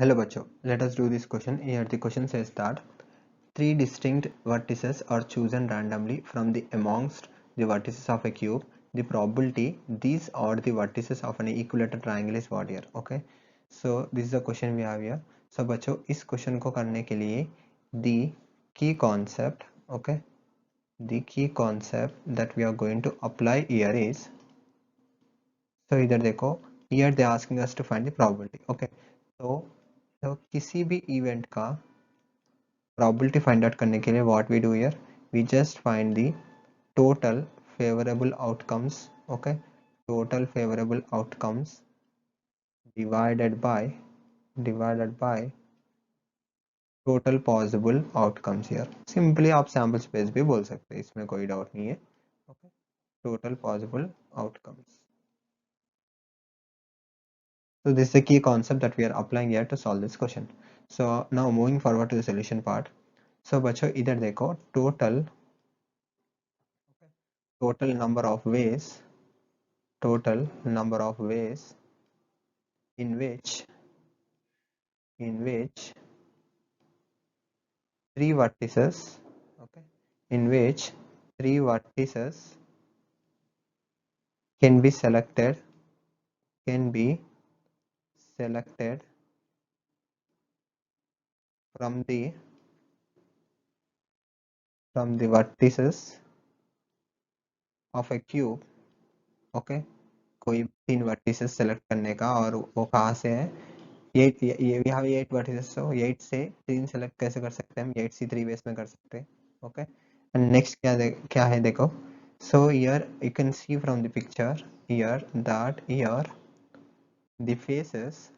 Hello बच्चों, let us do this question. Here the question says that three distinct vertices are chosen randomly from the amongst the vertices of a cube. The probability these are the vertices of an equilateral triangle is what here. Okay, so this is the question we have here. So बच्चों इस question को करने के लिए the key concept, okay, the key concept that we are going to apply here is, so इधर देखो, here they are asking us to find the probability. Okay, तो किसी भी event का probability find out करने के लिए what we do here, we just find the total favorable outcomes. Okay, total favorable outcomes divided by total possible outcomes here. Simply आप sample space भी बोल सकते हैं, इसमें कोई doubt नहीं है. Okay, total possible outcomes. So this is the key concept that we are applying here to solve this question. So now moving forward to the solution part. So बच्चों इधर देखो, total number of ways in which three vertices, okay, in which three vertices can be selected from the vertices of a cube. Okay, कोई तीन vertices select करने का, और वो कहाँ से है, ये we have 8 vertices, so 8 से 3 select कैसे कर सकते हैं हम, 8 से 3 ways में कर सकते हैं. Okay, and next क्या है देखो. So here you can see from the picture here that here the faces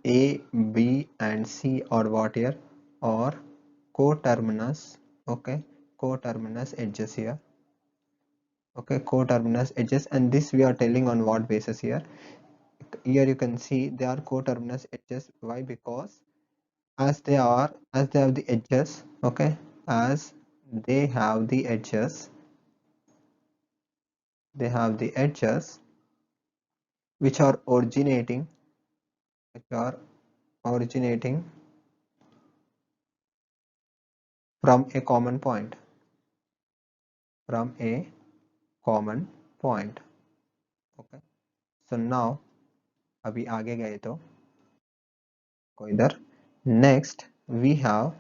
A, B and C are what here, or coterminous. Okay, coterminous edges here. Okay, coterminous edges, and this we are telling on what basis here. Here you can see they are coterminous edges. Why? Because as they have the edges. Okay, as they have the edges, which are originating from a common point. Okay, so now अभी आगे गए तो इधर next we have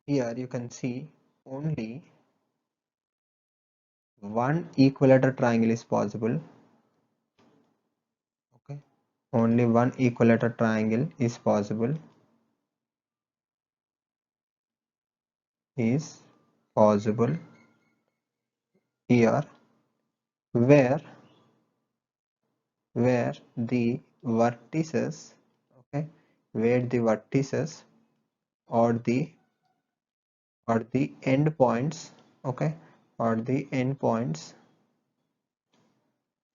here, you can see only one equilateral triangle is possible. Okay, only one equilateral triangle is possible here, where the vertices, okay, where the vertices or the endpoints, okay, or the endpoints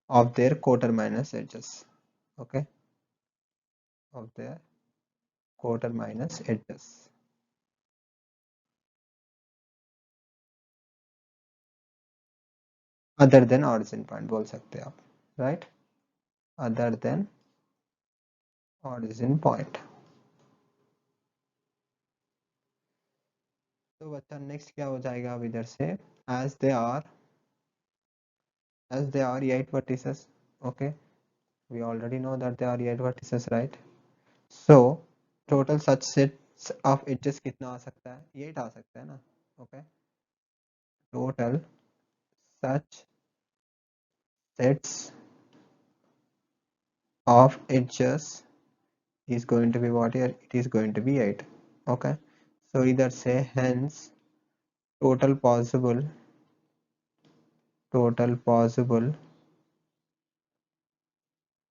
of their coterminous edges. Okay, of their coterminous edges. Other than origin point बोल सकते हैं आप, right, other than origin point. तो बच्चा next क्या हो जाएगा अब इधर से, as they are 8 vertices. Okay, we already know that there are 8 vertices, right? So total such sets of edges कितना आ सकता है, 8 आ सकता है ना. Okay, total such sets of edges is going to be what here, it is going to be 8. Okay, so either say hence total possible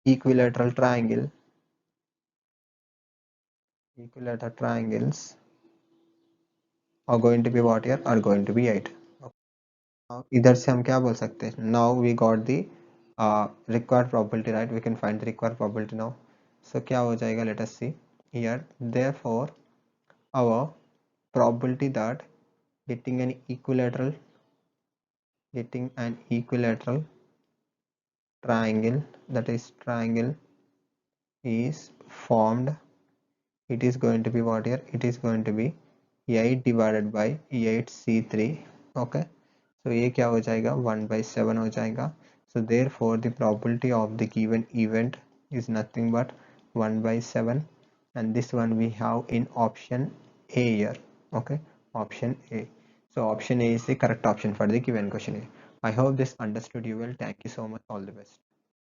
equilateral triangles are going to be what here, are going to be 8. Now इधर से हम क्या बोल सकते हैं, now we got the required probability, right? We can find the required probability now. So क्या हो जाएगा, let us see here. Therefore our probability that getting an equilateral triangle, that is triangle is formed, it is going to be what here, it is going to be 8 divided by 8c3. okay, so ये क्या हो जाएगा 1/7 हो जाएगा. So therefore the probability of the given event is nothing but 1/7, and this one we have in option A here. Okay, option A. So option A is the correct option for the given question. I hope this understood you well. Thank you so much. All the best.